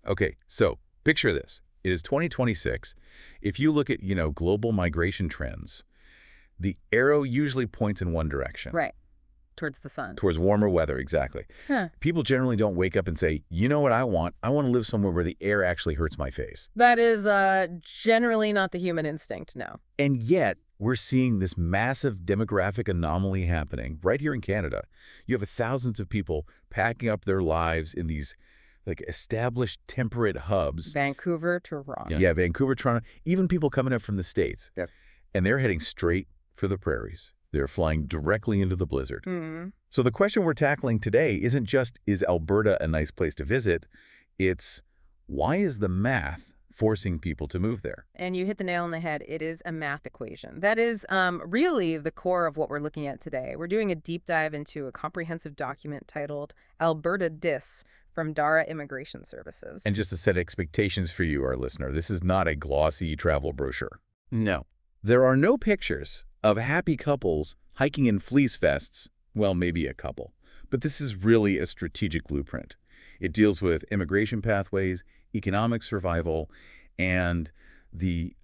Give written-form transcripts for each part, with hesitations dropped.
Okay, so picture this. It is 2026. If you look at, global migration trends, the arrow usually points in one direction. Right. Towards the sun. Towards warmer weather, exactly. Huh. People generally don't wake up and say, you know what I want? I want to live somewhere where the air actually hurts my face. That is generally not the human instinct, no. And yet, we're seeing this massive demographic anomaly happening right here in Canada. You have thousands of people packing up their lives in these established temperate hubs. Vancouver, Toronto. Yeah, Vancouver, Toronto. Even people coming up from the States. Yes. And they're heading straight for the prairies. They're flying directly into the blizzard. Mm-hmm. So the question we're tackling today isn't just, is Alberta a nice place to visit? It's, why is the math forcing people to move there? And you hit the nail on the head. It is a math equation. That is really the core of what we're looking at today. We're doing a deep dive into a comprehensive document titled Alberta Dis from Dara Immigration Services. And just to set expectations for you, our listener, this is not a glossy travel brochure. No. There are no pictures of happy couples hiking in fleece vests. Well, maybe a couple. But this is really a strategic blueprint. It deals with immigration pathways, economic survival, and the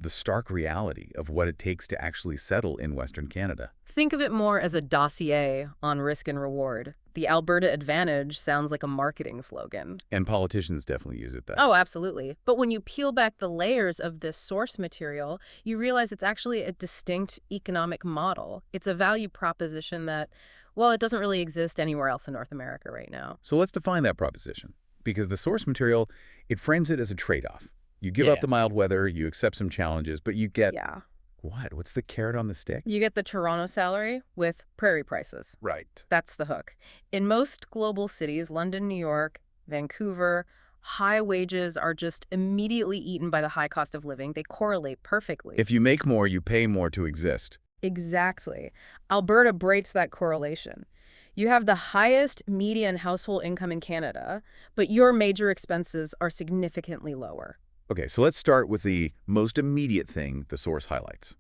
stark reality of what it takes to actually settle in Western Canada. Think of it more as a dossier on risk and reward. The Alberta Advantage sounds like a marketing slogan. And politicians definitely use it, though. Oh, absolutely. But when you peel back the layers of this source material, you realize it's actually a distinct economic model. It's a value proposition that, well, it doesn't really exist anywhere else in North America right now. So let's define that proposition. Because the source material, it frames it as a trade-off. You give up the mild weather, you accept some challenges, but you get... Yeah. What? What's the carrot on the stick? You get the Toronto salary with prairie prices. Right. That's the hook. In most global cities, London, New York, Vancouver, high wages are just immediately eaten by the high cost of living. They correlate perfectly. If you make more, you pay more to exist. Exactly. Alberta breaks that correlation. You have the highest median household income in Canada, but your major expenses are significantly lower. Okay, so let's start with the most immediate thing the source highlights.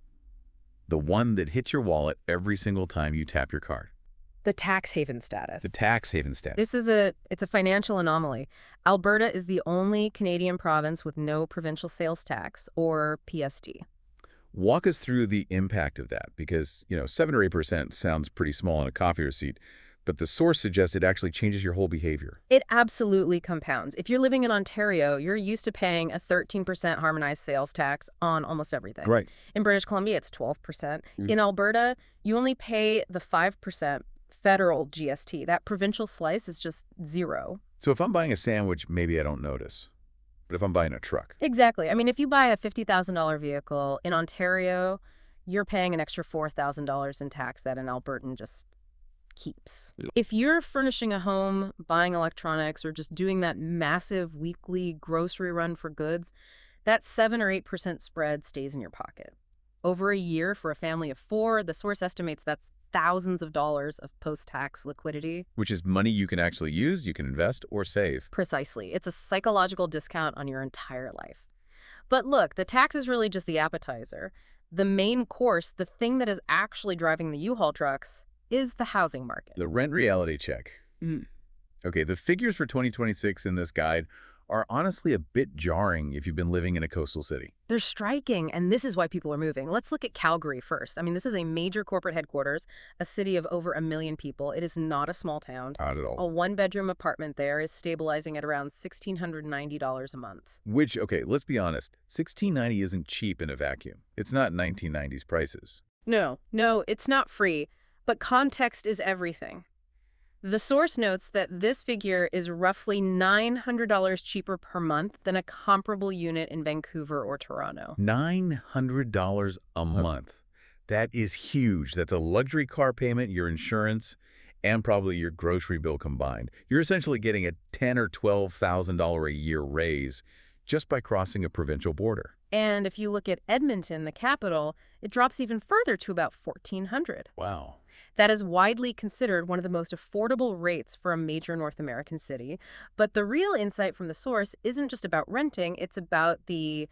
The one that hits your wallet every single time you tap your card. The tax haven status. The tax haven status. It's a financial anomaly. Alberta is the only Canadian province with no provincial sales tax, or PSD. Walk us through the impact of that, because, 7 or 8% sounds pretty small on a coffee receipt, but the source suggests it actually changes your whole behavior. It absolutely compounds. If you're living in Ontario, you're used to paying a 13% harmonized sales tax on almost everything. Right. In British Columbia, it's 12%. In Alberta, you only pay the 5% federal GST. That provincial slice is just zero. So if I'm buying a sandwich, maybe I don't notice. But if I'm buying a truck... Exactly. I mean, if you buy a $50,000 vehicle in Ontario, you're paying an extra $4,000 in tax that an Albertan just keeps. If you're furnishing a home, buying electronics, or just doing that massive weekly grocery run for goods, that 7 or 8% spread stays in your pocket. Over a year for a family of 4, the source estimates that's thousands of dollars of post-tax liquidity. Which is money you can actually use, you can invest, or save. Precisely. It's a psychological discount on your entire life. But look, the tax is really just the appetizer. The main course, the thing that is actually driving the U-Haul trucks, is the housing market. The rent reality check. Okay, the figures for 2026 in this guide are honestly a bit jarring if you've been living in a coastal city. They're striking, and this is why people are moving. Let's look at Calgary first. I mean, this is a major corporate headquarters, a city of over 1 million people. It is not a small town. Not at all. A one-bedroom apartment there is stabilizing at around $1,690 a month. Which, okay, let's be honest, $1,690 isn't cheap in a vacuum. It's not 1990s prices. No, it's not free. But context is everything. The source notes that this figure is roughly $900 cheaper per month than a comparable unit in Vancouver or Toronto. $900 a month. That is huge. That's a luxury car payment, your insurance, and probably your grocery bill combined. You're essentially getting a $10,000 or $12,000 a year raise just by crossing a provincial border. And if you look at Edmonton, the capital, it drops even further to about $1,400. Wow. That is widely considered one of the most affordable rates for a major North American city. But the real insight from the source isn't just about renting, it's about the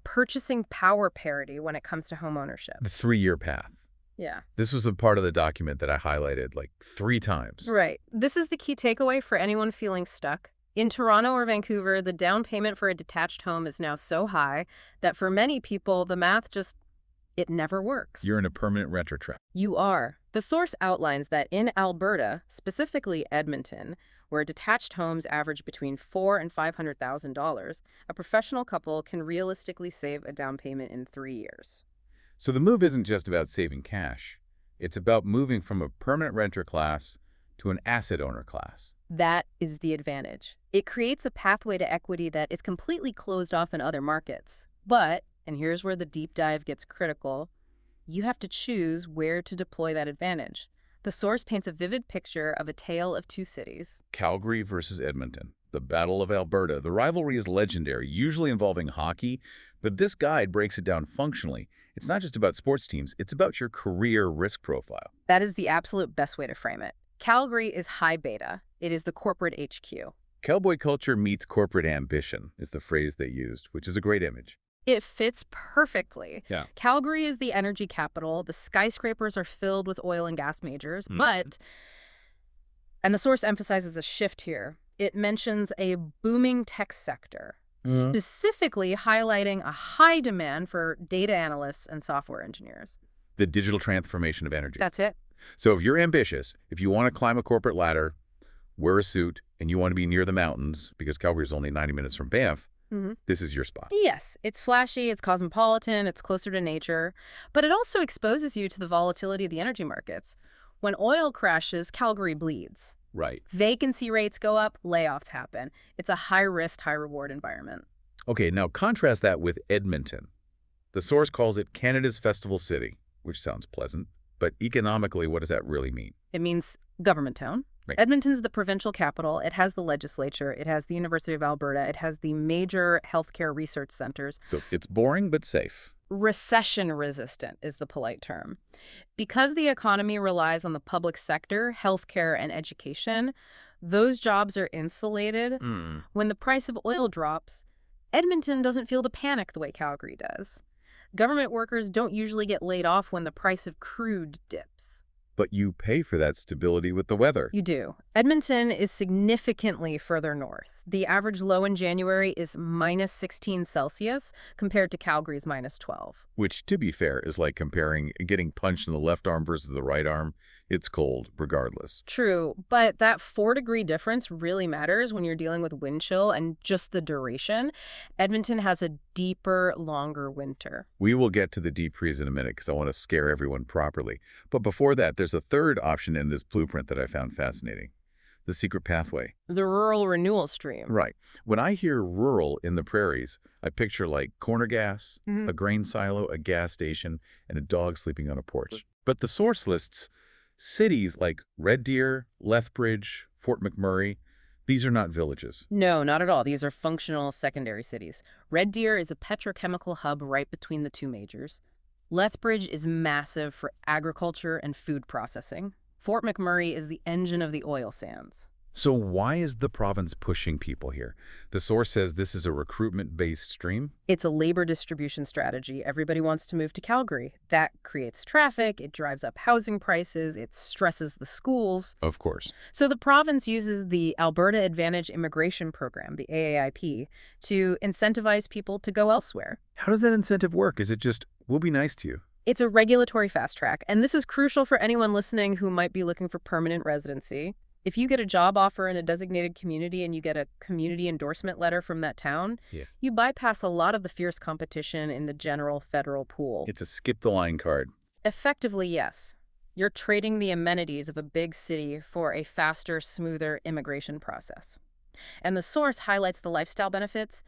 purchasing power parity when it comes to home ownership. The 3-year path. Yeah. This was a part of the document that I highlighted like 3 times. Right. This is the key takeaway for anyone feeling stuck. In Toronto or Vancouver, the down payment for a detached home is now so high that for many people, the math it never works. You're in a permanent renter trap. You are. The source outlines that in Alberta, specifically Edmonton, where detached homes average between $400,000 and $500,000, a professional couple can realistically save a down payment in 3 years. So the move isn't just about saving cash. It's about moving from a permanent renter class to an asset owner class. That is the advantage. It creates a pathway to equity that is completely closed off in other markets. But, and here's where the deep dive gets critical, you have to choose where to deploy that advantage. The source paints a vivid picture of a tale of two cities. Calgary versus Edmonton. The Battle of Alberta. The rivalry is legendary, usually involving hockey, but this guide breaks it down functionally. It's not just about sports teams, it's about your career risk profile. That is the absolute best way to frame it. Calgary is high beta. It is the corporate HQ. Cowboy culture meets corporate ambition is the phrase they used, which is a great image. It fits perfectly. Yeah. Calgary is the energy capital. The skyscrapers are filled with oil and gas majors. And the source emphasizes a shift here. It mentions a booming tech sector, specifically highlighting a high demand for data analysts and software engineers. The digital transformation of energy. That's it. So if you're ambitious, if you want to climb a corporate ladder, wear a suit, and you want to be near the mountains, because Calgary is only 90 minutes from Banff, this is your spot. Yes, it's flashy, it's cosmopolitan, it's closer to nature, but it also exposes you to the volatility of the energy markets. When oil crashes, Calgary bleeds. Right. Vacancy rates go up, layoffs happen. It's a high-risk, high-reward environment. Okay, now contrast that with Edmonton. The source calls it Canada's Festival City, which sounds pleasant, but economically, what does that really mean? It means government town. Right. Edmonton's the provincial capital. It has the legislature. It has the University of Alberta. It has the major healthcare research centers. So it's boring but safe. Recession resistant is the polite term. Because the economy relies on the public sector, healthcare, and education, those jobs are insulated. When the price of oil drops, Edmonton doesn't feel the panic the way Calgary does. Government workers don't usually get laid off when the price of crude dips. But you pay for that stability with the weather. You do. Edmonton is significantly further north. The average low in January is -16 Celsius compared to Calgary's -12. Which, to be fair, is like comparing getting punched in the left arm versus the right arm. It's cold, regardless. True, but that 4-degree difference really matters when you're dealing with wind chill and just the duration. Edmonton has a deeper, longer winter. We will get to the deep freeze in a minute because I want to scare everyone properly. But before that, there's a third option in this blueprint that I found fascinating. The secret pathway. The rural renewal stream. Right. When I hear rural in the prairies, I picture like corner gas, a grain silo, a gas station, and a dog sleeping on a porch. But the source lists cities like Red Deer, Lethbridge, Fort McMurray. These are not villages. No, not at all. These are functional secondary cities. Red Deer is a petrochemical hub right between the two majors. Lethbridge is massive for agriculture and food processing. Fort McMurray is the engine of the oil sands. So why is the province pushing people here? The source says this is a recruitment-based stream. It's a labor distribution strategy. Everybody wants to move to Calgary. That creates traffic, it drives up housing prices, it stresses the schools. Of course. So the province uses the Alberta Advantage Immigration Program, the AAIP, to incentivize people to go elsewhere. How does that incentive work? Is it just, we'll be nice to you? It's a regulatory fast track, and this is crucial for anyone listening who might be looking for permanent residency. If you get a job offer in a designated community and you get a community endorsement letter from that town, you bypass a lot of the fierce competition in the general federal pool. It's a skip-the-line card. Effectively, yes. You're trading the amenities of a big city for a faster, smoother immigration process. And the source highlights the lifestyle benefits.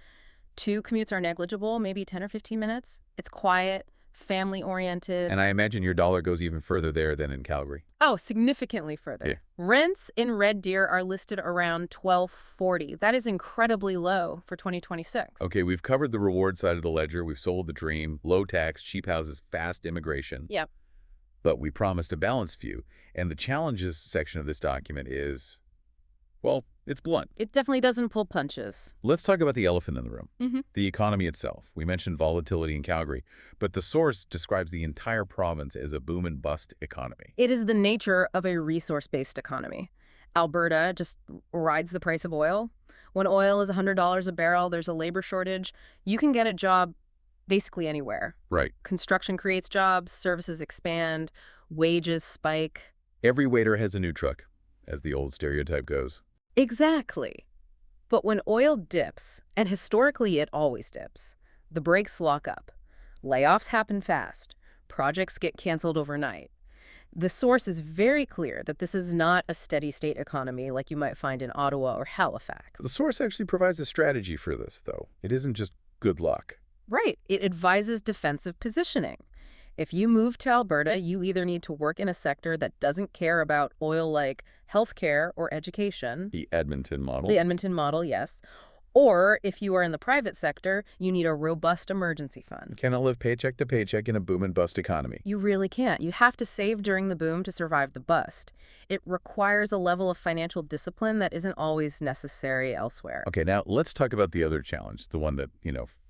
2 commutes are negligible, maybe 10 or 15 minutes. It's quiet, family-oriented. And I imagine your dollar goes even further there than in Calgary. Oh, significantly further. Yeah. Rents in Red Deer are listed around $1,240. That is incredibly low for 2026. Okay, we've covered the reward side of the ledger. We've sold the dream. Low tax, cheap houses, fast immigration. Yep. But we promised a balanced view. And the challenges section of this document is, well, it's blunt. It definitely doesn't pull punches. Let's talk about the elephant in the room, the economy itself. We mentioned volatility in Calgary, but the source describes the entire province as a boom and bust economy. It is the nature of a resource-based economy. Alberta just rides the price of oil, When oil is $100 a barrel, there's a labor shortage. You can get a job basically anywhere. Right. Construction creates jobs, services expand, wages spike. Every waiter has a new truck, as the old stereotype goes. Exactly. But when oil dips, and historically it always dips, the brakes lock up. Layoffs happen fast. Projects get canceled overnight. The source is very clear that this is not a steady-state economy like you might find in Ottawa or Halifax. The source actually provides a strategy for this, though. It isn't just good luck. Right. It advises defensive positioning. If you move to Alberta, you either need to work in a sector that doesn't care about oil like healthcare or education. The Edmonton model. The Edmonton model, yes. Or if you are in the private sector, you need a robust emergency fund. You cannot live paycheck to paycheck in a boom and bust economy. You really can't. You have to save during the boom to survive the bust. It requires a level of financial discipline that isn't always necessary elsewhere. Okay, now let's talk about the other challenge, the one that,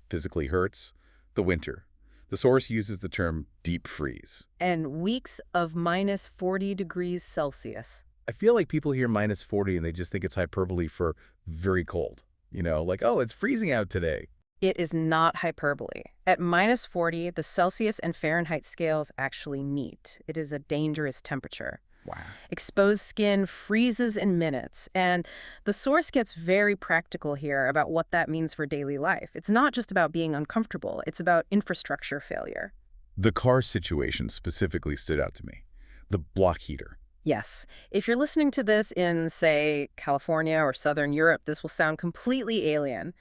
physically hurts, the winter. The source uses the term deep freeze. And weeks of minus 40 degrees Celsius. I feel like people hear minus 40 and they just think it's hyperbole for very cold. Like, oh, it's freezing out today. It is not hyperbole. At minus 40, the Celsius and Fahrenheit scales actually meet. It is a dangerous temperature. Wow. Exposed skin freezes in minutes, and the source gets very practical here about what that means for daily life. It's not just about being uncomfortable, it's about infrastructure failure. The car situation specifically stood out to me. The block heater. Yes. If you're listening to this in, say, California or Southern Europe, this will sound completely alien.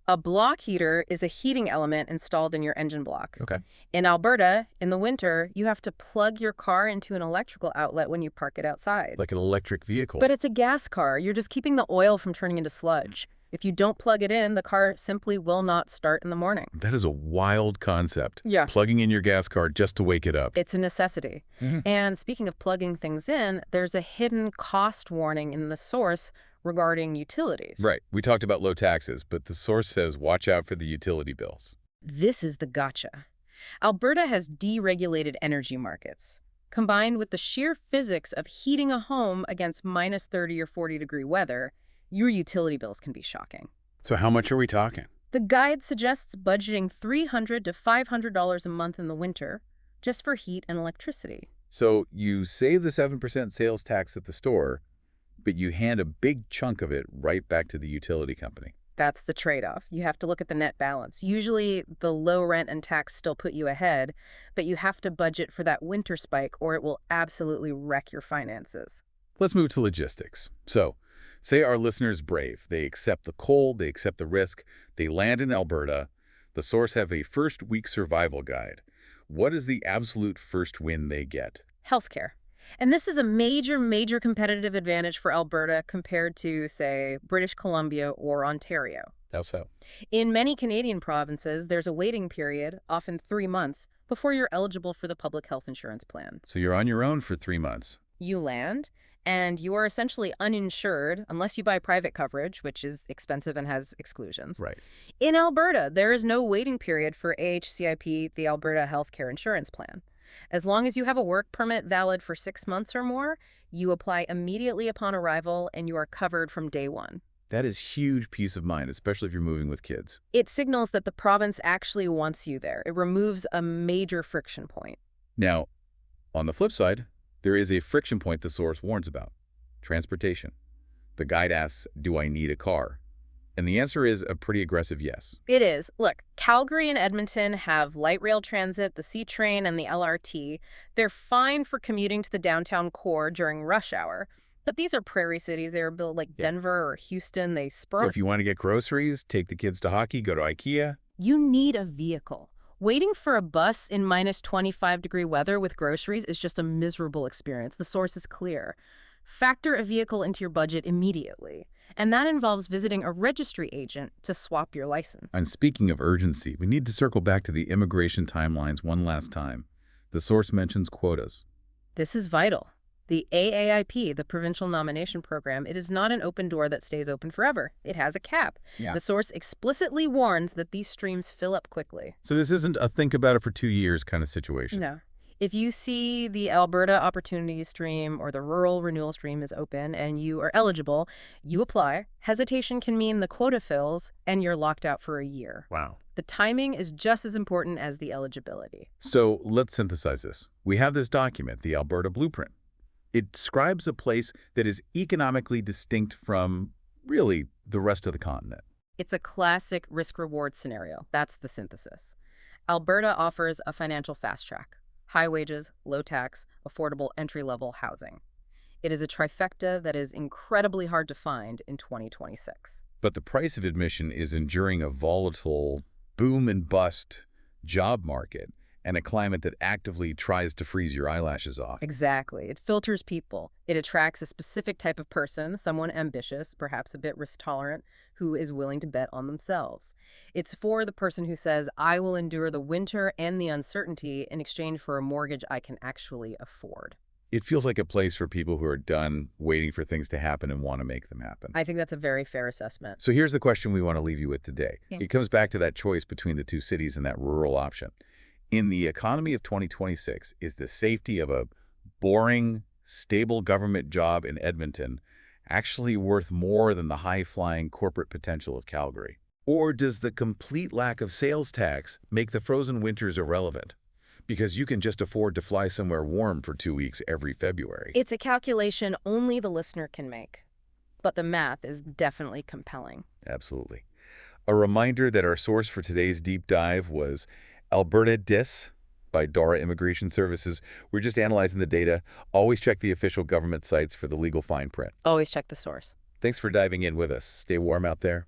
A block heater is a heating element installed in your engine block. Okay. In Alberta, in the winter, you have to plug your car into an electrical outlet when you park it outside. Like an electric vehicle. But it's a gas car. You're just keeping the oil from turning into sludge. If you don't plug it in, the car simply will not start in the morning. That is a wild concept. Yeah. Plugging in your gas car just to wake it up. It's a necessity. And speaking of plugging things in, there's a hidden cost warning in the source regarding utilities. Right. We talked about low taxes, but the source says watch out for the utility bills. This is the gotcha. Alberta has deregulated energy markets. Combined with the sheer physics of heating a home against minus 30 or 40 degree weather, your utility bills can be shocking. So how much are we talking? The guide suggests budgeting $300 to $500 a month in the winter just for heat and electricity. So you save the 7% sales tax at the store, but you hand a big chunk of it right back to the utility company. That's the trade-off. You have to look at the net balance. Usually the low rent and tax still put you ahead, but you have to budget for that winter spike or it will absolutely wreck your finances. Let's move to logistics. So, say our listeners brave. They accept the cold, they accept the risk, they land in Alberta. The source have a first-week survival guide. What is the absolute first win they get? Healthcare. And this is a major competitive advantage for Alberta compared to, say, British Columbia or Ontario. How so? In many Canadian provinces, there's a waiting period, often 3 months, before you're eligible for the public health insurance plan. So you're on your own for 3 months. You land, and you are essentially uninsured unless you buy private coverage, which is expensive and has exclusions. Right. In Alberta, there is no waiting period for AAIP, the Alberta Healthcare Insurance Plan. As long as you have a work permit valid for 6 months or more, you apply immediately upon arrival and you are covered from day one. That is huge peace of mind, especially if you're moving with kids. It signals that the province actually wants you there. It removes a major friction point. Now, on the flip side, there is a friction point the source warns about: transportation. The guide asks, do I need a car? And the answer is a pretty aggressive yes. It is. Look, Calgary and Edmonton have light rail transit, the C train, and the LRT. They're fine for commuting to the downtown core during rush hour. But these are prairie cities. They were built like Denver or Houston. They spur. So if you want to get groceries, take the kids to hockey, go to IKEA. You need a vehicle. Waiting for a bus in minus 25-degree weather with groceries is just a miserable experience. The source is clear. Factor a vehicle into your budget immediately. And that involves visiting a registry agent to swap your license. And speaking of urgency, we need to circle back to the immigration timelines one last time. The source mentions quotas. This is vital. The AAIP, the Provincial Nomination Program, it is not an open door that stays open forever. It has a cap. Yeah. The source explicitly warns that these streams fill up quickly. So this isn't a think about it for 2 years kind of situation. No. If you see the Alberta Opportunity Stream or the Rural Renewal Stream is open and you are eligible, you apply. Hesitation can mean the quota fills and you're locked out for a year. Wow. The timing is just as important as the eligibility. So let's synthesize this. We have this document, the Alberta Blueprint. It describes a place that is economically distinct from, really, the rest of the continent. It's a classic risk-reward scenario. That's the synthesis. Alberta offers a financial fast track. High wages, low tax, affordable entry-level housing. It is a trifecta that is incredibly hard to find in 2026. But the price of admission is enduring a volatile, boom-and-bust job market and a climate that actively tries to freeze your eyelashes off. Exactly. It filters people. It attracts a specific type of person, someone ambitious, perhaps a bit risk-tolerant, who is willing to bet on themselves. It's for the person who says, I will endure the winter and the uncertainty in exchange for a mortgage I can actually afford. It feels like a place for people who are done waiting for things to happen and want to make them happen. I think that's a very fair assessment. So here's the question we want to leave you with today. Yeah. It comes back to that choice between the two cities and that rural option. In the economy of 2026, is the safety of a boring, stable government job in Edmonton actually worth more than the high-flying corporate potential of Calgary? Or does the complete lack of sales tax make the frozen winters irrelevant? Because you can just afford to fly somewhere warm for 2 weeks every February. It's a calculation only the listener can make. But the math is definitely compelling. Absolutely. A reminder that our source for today's deep dive was Alberta DIS by Dara Immigration Services. We're just analyzing the data. Always check the official government sites for the legal fine print. Always check the source. Thanks for diving in with us. Stay warm out there.